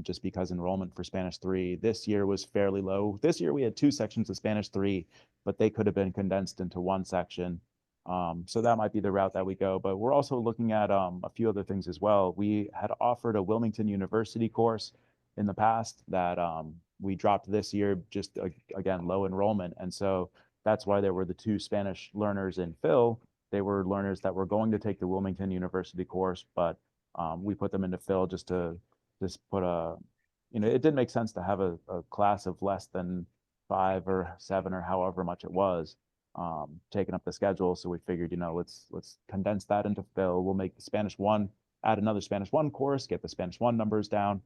just because enrollment for Spanish 3 this year was fairly low. This year we had 2 sections of Spanish 3, but they could have been condensed into 1 section. So that might be the route that we go. But we're also looking at a few other things as well. We had offered a Wilmington University course in the past that we dropped this year, just again, low enrollment. And so that's why there were the 2 Spanish learners in Phil. They were learners that were going to take the Wilmington University course, but we put them into Phil just to put it didn't make sense to have a class of less than 5 or 7 or however much it was taking up the schedule. So we figured, let's condense that into Phil. We'll make the Spanish 1, add another Spanish 1 course, get the Spanish 1 numbers down.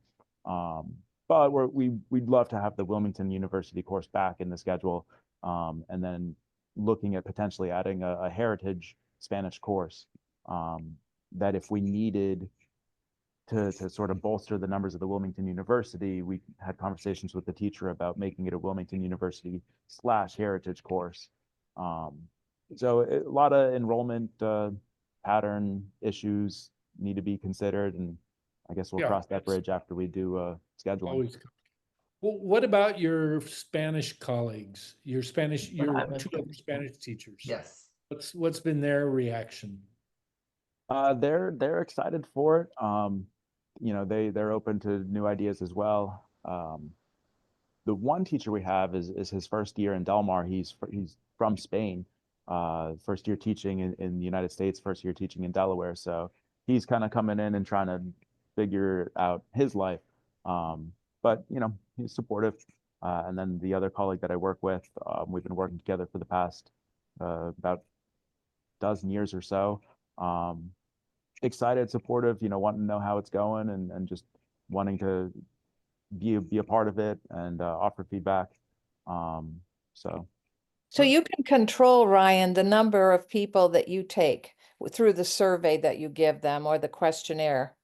But we'd love to have the Wilmington University course back in the schedule, and then looking at potentially adding a heritage Spanish course, that if we needed to sort of bolster the numbers of the Wilmington University, we had conversations with the teacher about making it a Wilmington University / heritage course. So a lot of enrollment pattern issues need to be considered, and I guess we'll Yeah, cross that bridge after we do scheduling. Always. Well, what about your Spanish colleagues, your I was 2 gonna other say. Spanish teachers? Yes. What's been their reaction? They're excited for it. They're open to new ideas as well. The one teacher we have is his first year in Del Mar. He's from Spain, first year teaching in the United States, first year teaching in Delaware. So he's kind of coming in and trying to figure out his life. But he's supportive. And then the other colleague that I work with, we've been working together for the past about dozen years or so. Excited, supportive, wanting to know how it's going and just wanting to be a part of it and offer feedback. So You can control, Ryan, the number of people that you take through the survey that you give them or the questionnaire.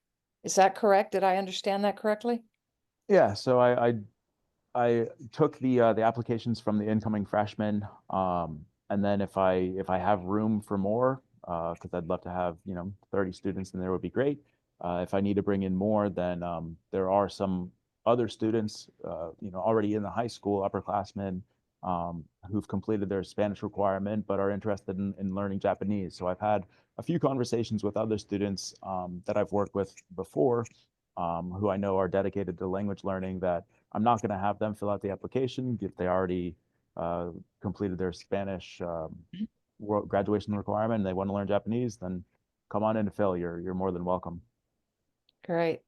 Is that correct? Did I understand that correctly? yeah, so I took the applications from the incoming freshmen, and then if I have room for more, because I'd love to have 30 students in there would be great. If I need to bring in more, then there are some other students already in the high school, upperclassmen, who've completed their Spanish requirement but are interested in learning Japanese. So I've had a few conversations with other students that I've worked with before, who I know are dedicated to language learning, that I'm not going to have them fill out the application if they already completed their Spanish graduation requirement and they want to learn Japanese. Then come on in to Phil. You're more than welcome. Great.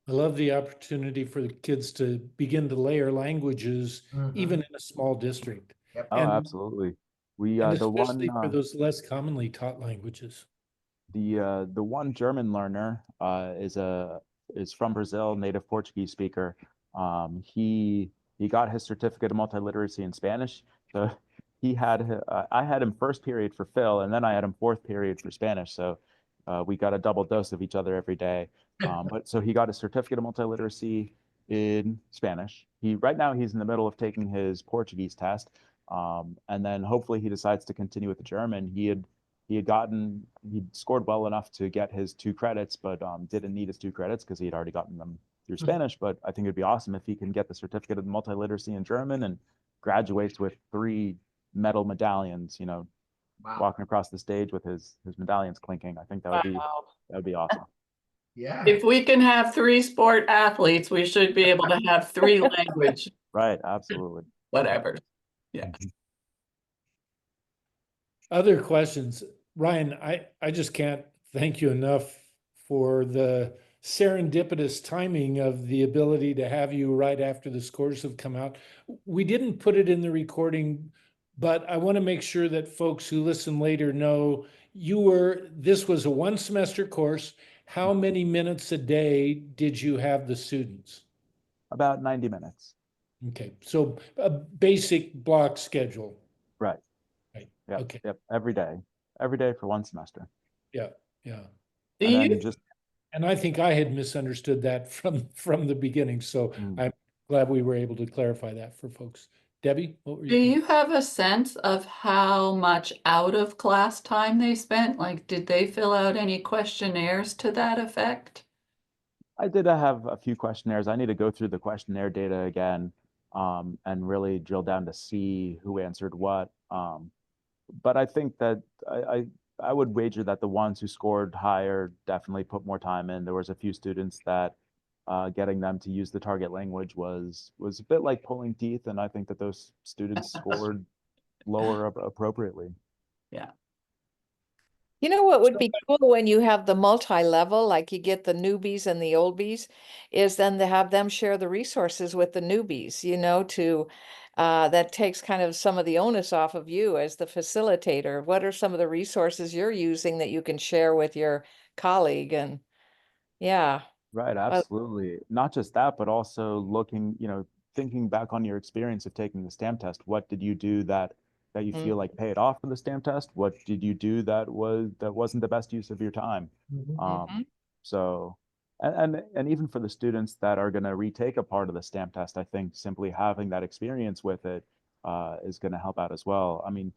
I love the opportunity for the kids to begin to layer languages, even in a small district. Yep. Oh, absolutely. We And the especially one for those less commonly taught languages. the one German learner is from Brazil, native Portuguese speaker. He got his certificate of multiliteracy in Spanish. So I had him first period for Phil, and then I had him 4th period for Spanish. So we got a double dose of each other every day. But so he got his certificate of multiliteracy in Spanish. Right now he's in the middle of taking his Portuguese test, and then hopefully he decides to continue with the German. He'd scored well enough to get his 2 credits, but didn't need his 2 credits because he had already gotten them through Spanish. But I think it'd be awesome if he can get the certificate of multiliteracy in German and graduates with 3 medal medallions, Wow. walking across the stage with his medallions clinking. I think that would be awesome. Yeah. If we can have 3 sport athletes, we should be able to have 3 language, Right, absolutely. whatever. Yeah. Other questions? Ryan, I just can't thank you enough for the serendipitous timing of the ability to have you right after the scores have come out. We didn't put it in the recording, but I want to make sure that folks who listen later know this was a 1 semester course. How many minutes a day did you have the students? About 90 minutes. Okay, so a basic block schedule. Right. Right. Yep, Okay. yep, every day for 1 semester. Yeah, yeah. Do And you then just And I think I had misunderstood that from the beginning, so Mm. I'm glad we were able to clarify that for folks. Debbie, what were do you? you have a sense of how much out of class time they spent? Like, did they fill out any questionnaires to that effect? I did have a few questionnaires. I need to go through the questionnaire data again, and really drill down to see who answered what. But I think that I would wager that the ones who scored higher definitely put more time in. There was a few students that getting them to use the target language was a bit like pulling teeth, and I think that those students scored lower appropriately. Yeah. You know what would be cool when you have the multi-level, like you get the newbies and the oldies, is then to have them share the resources with the newbies, you know, to that takes kind of some of the onus off of you as the facilitator. What are some of the resources you're using that you can share with your colleague? And yeah, Right, absolutely. Not just that, but also looking, thinking back on your experience of taking the STAM test. What did you do that you feel like paid off for the STAM test? What did you do that wasn't the best use of your time? Mhm. So, and even for the students that are going to retake a part of the STAM test, I think simply having that experience with it is going to help out as well. I mean,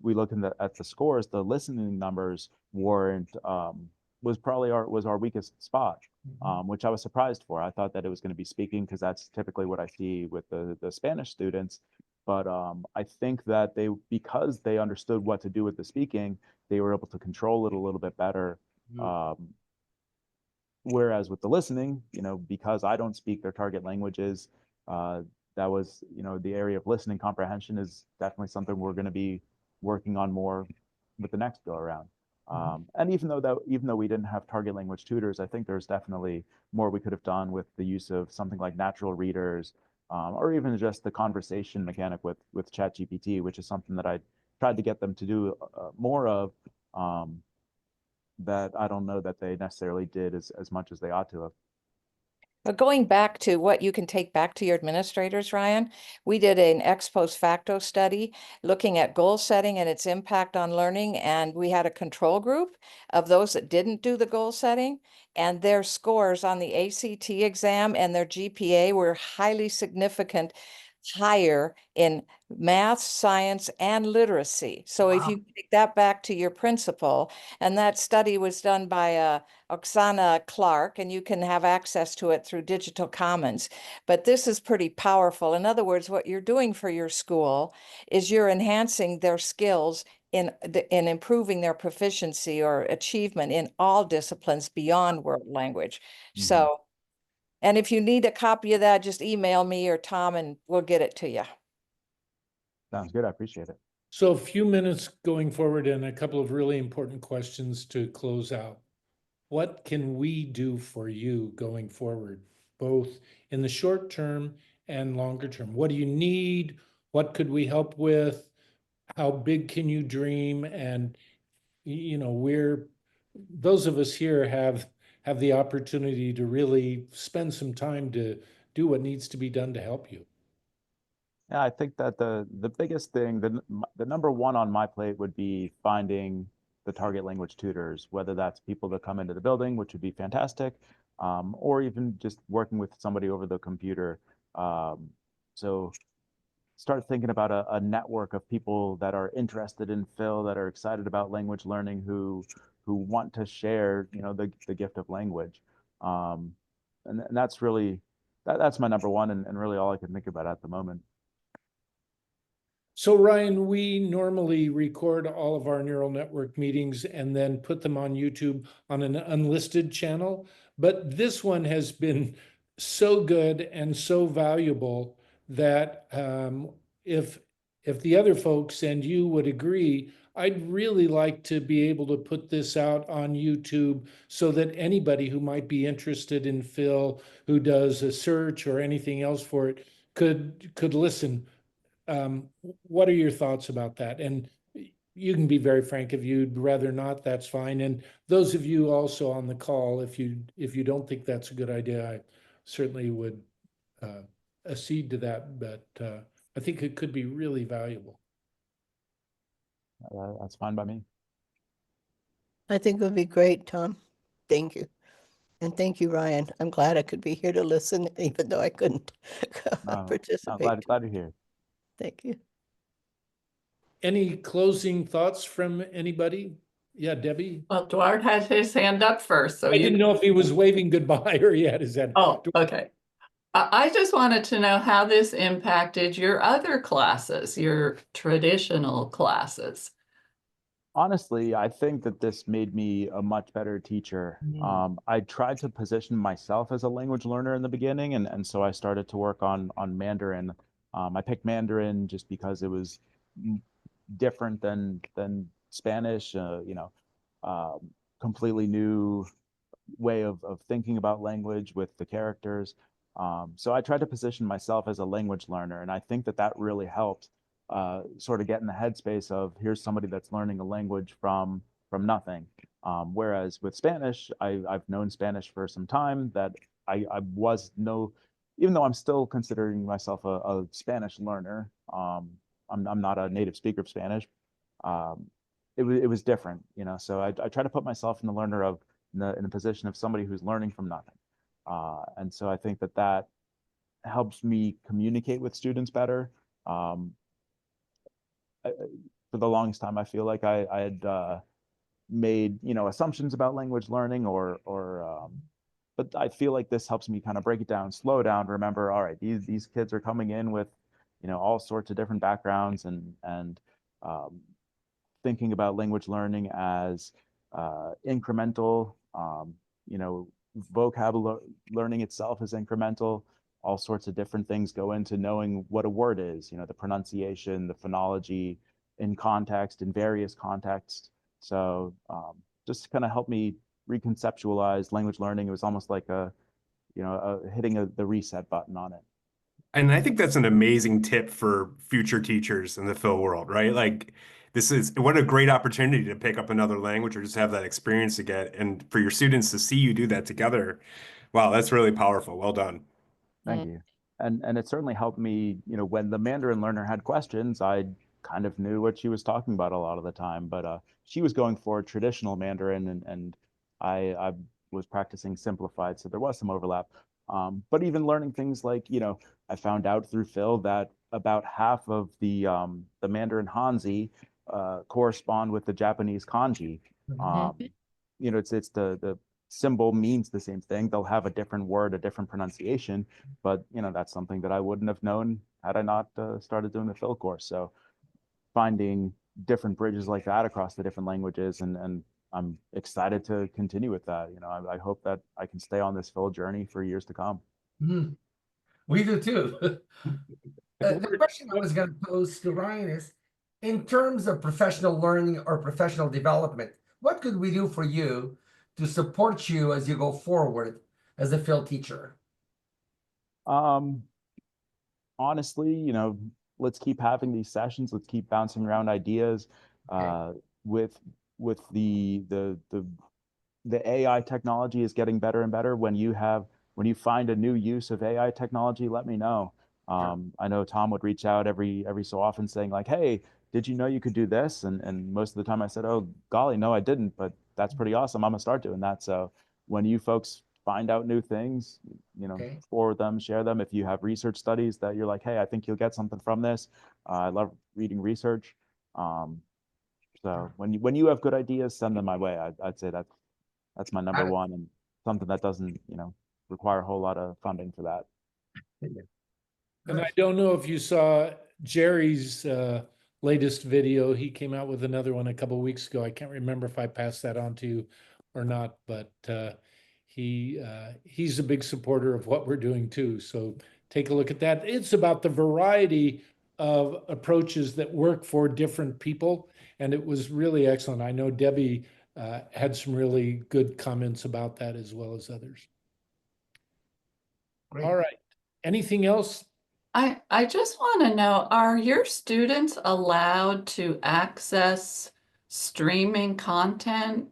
we look at the scores, the listening numbers weren't was probably our weakest spot, which I was surprised for. I thought that it was going to be speaking because that's typically what I see with the Spanish students. But I think that because they understood what to do with the speaking, they were able to control it a little bit better. Um, Whereas with the listening, because I don't speak their target languages, that was, the area of listening comprehension is definitely something we're going to be working on more with the next go around. And even though we didn't have target language tutors, I think there's definitely more we could have done with the use of something like natural readers, or even just the conversation mechanic with ChatGPT, which is something that I tried to get them to do more of. That I don't know that they necessarily did as much as they ought to have. but going back to what you can take back to your administrators, Ryan, we did an ex post facto study looking at goal setting and its impact on learning. And we had a control group of those that didn't do the goal setting, and their scores on the ACT exam and their GPA were highly significant higher in math, science, and literacy. So if Wow. you take that back to your principal, and that study was done by Oksana Clark, and you can have access to it through Digital Commons. But this is pretty powerful. In other words, what you're doing for your school is you're enhancing their skills in improving their proficiency or achievement in all disciplines beyond world language. So, and if you need a copy of that, just email me or Tom and we'll get it to you. Sounds good. I appreciate it. So a few minutes going forward and a couple of really important questions to close out. What can we do for you going forward, both in the short term and longer term? What do you need? What could we help with? How big can you dream? And those of us here have the opportunity to really spend some time to do what needs to be done to help you. Yeah, I think that the biggest thing, the number one on my plate would be finding the target language tutors, whether that's people that come into the building, which would be fantastic, or even just working with somebody over the computer. So start thinking about a network of people that are interested in Phil, that are excited about language learning, who want to share, the gift of language. And that's really that's my number one, and really all I can think about at the moment. So Ryan, we normally record all of our neural network meetings and then put them on YouTube on an unlisted channel. But this one has been so good and so valuable that if the other folks and you would agree, I'd really like to be able to put this out on YouTube so that anybody who might be interested in Phil, who does a search or anything else for it, could listen. What are your thoughts about that? And you can be very frank. If you'd rather not, that's fine. And those of you also on the call, if you don't think that's a good idea, I certainly would accede to that. But I think it could be really valuable. That's fine by me. I think it would be great, Tom. Thank you. And thank you, Ryan. I'm glad I could be here to listen, even though I couldn't No, participate. glad you're here. Thank you. Any closing thoughts from anybody? Yeah, Debbie? Well, Duarte had his hand up first, so I didn't know if he was waving goodbye or he had his hand. Oh, okay. I just wanted to know how this impacted your other classes, your traditional classes. Honestly, I think that this made me a much better teacher. I tried to position myself as a language learner in the beginning, and so I started to work on Mandarin. I picked Mandarin just because it was different than Spanish. Completely new way of thinking about language with the characters. So I tried to position myself as a language learner, and I think that that really helped sort of get in the headspace of here's somebody that's learning a language from nothing. Whereas with Spanish, I've known Spanish for some time. That I was no, even though I'm still considering myself a Spanish learner. I'm not a native speaker of Spanish. It was different, you know. So I try to put myself in the learner of in the position of somebody who's learning from nothing. And so I think that that helps me communicate with students better. For the longest time, I feel like I had made, you know, assumptions about language learning but I feel like this helps me kind of break it down, slow down, remember, all right, these kids are coming in with, you know, all sorts of different backgrounds and thinking about language learning as incremental. You know, vocabulary learning itself is incremental. All sorts of different things go into knowing what a word is, you know, the pronunciation, the phonology in context, in various contexts. So just to kind of help me reconceptualize language learning, it was almost like hitting the reset button on it. And I think that's an amazing tip for future teachers in the Phil world, right? Like, this is what a great opportunity to pick up another language or just have that experience again. And for your students to see you do that together. Wow, that's really powerful. Well done. Thank you. And it certainly helped me, you know, when the Mandarin learner had questions, I kind of knew what she was talking about a lot of the time. But she was going for traditional Mandarin and I was practicing simplified, so there was some overlap. But even learning things like, you know, I found out through Phil that about half of the Mandarin Hanzi correspond with the Japanese kanji. You know, it's the symbol means the same thing. They'll have a different word, a different pronunciation, but you know, that's something that I wouldn't have known had I not started doing the Phil course. So finding different bridges like that across the different languages, and I'm excited to continue with that. You know, I hope that I can stay on this Phil journey for years to come. We do too. The question I was going to pose to Ryan is, in terms of professional learning or professional development, what could we do for you to support you as you go forward as a Phil teacher? Honestly, you know, let's keep having these sessions. Let's keep bouncing around ideas. With the AI technology is getting better and better. When you find a new use of AI technology, let me know. I know Tom would reach out every so often saying like, hey, did you know you could do this? And most of the time I said, oh, golly, no, I didn't, but that's pretty awesome. I'm gonna start doing that. So when you folks find out new things, you know, forward them, share them. If you have research studies that you're like, hey, I think you'll get something from this. I love reading research. So when you have good ideas, send them my way. I'd say that's my number one, and something that doesn't, you know, require a whole lot of funding for that. And I don't know if you saw Jerry's latest video. He came out with another one a couple of weeks ago. I can't remember if I passed that on to you or not, but he's a big supporter of what we're doing too. So take a look at that. It's about the variety of approaches that work for different people, and it was really excellent. I know Debbie had some really good comments about that as well as others. Great. All right. Anything else? I just want to know, are your students allowed to access streaming content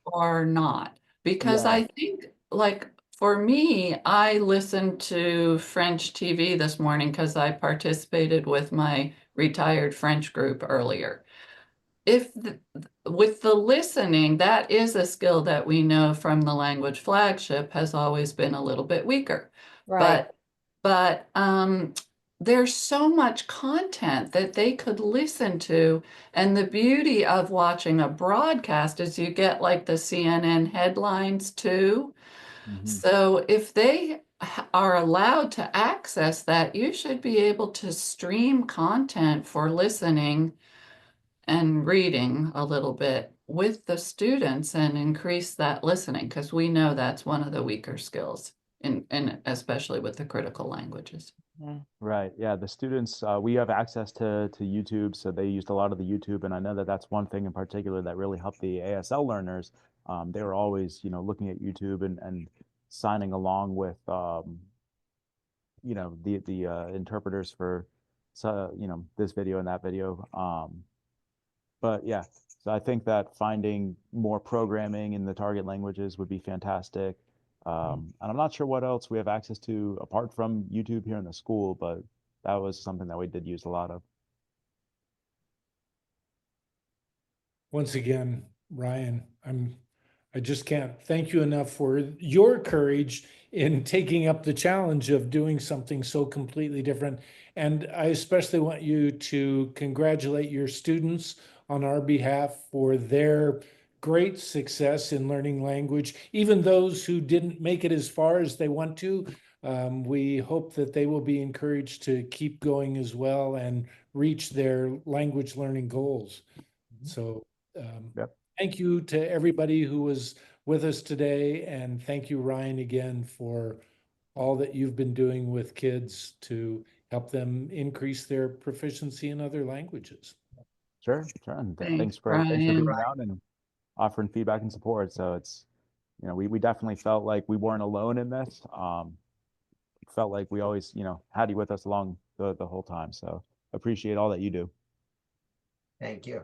or not? Because Yeah. I think, like, for me, I listened to French TV this morning because I participated with my retired French group earlier. with the listening, that is a skill that we know from the language flagship has always been a little bit weaker. Right. But there's so much content that they could listen to. And the beauty of watching a broadcast is you get like the CNN headlines too. Mhm. So if they are allowed to access that, you should be able to stream content for listening and reading a little bit with the students and increase that listening, because we know that's one of the weaker skills in especially with the critical languages. Right. Yeah. The students, we have access to YouTube, so they used a lot of the YouTube, and I know that that's one thing in particular that really helped the ASL learners. They were always, looking at YouTube and signing along with, the interpreters for, this video and that video. But yeah, so I think that finding more programming in the target languages would be fantastic. And I'm not sure what else we have access to apart from YouTube here in the school, but that was something that we did use a lot of. Once again, Ryan, I just can't thank you enough for your courage in taking up the challenge of doing something so completely different. And I especially want you to congratulate your students on our behalf for their great success in learning language. Even those who didn't make it as far as they want to, we hope that they will be encouraged to keep going as well and reach their language learning goals. So Yep. thank you to everybody who was with us today. And thank you, Ryan, again, for all that you've been doing with kids to help them increase their proficiency in other languages. Sure. And Thanks, thanks for Brian. being out and offering feedback and support. So it's, we definitely felt like we weren't alone in this. Felt like we always, had you with us along the whole time. So appreciate all that you do. Thank you.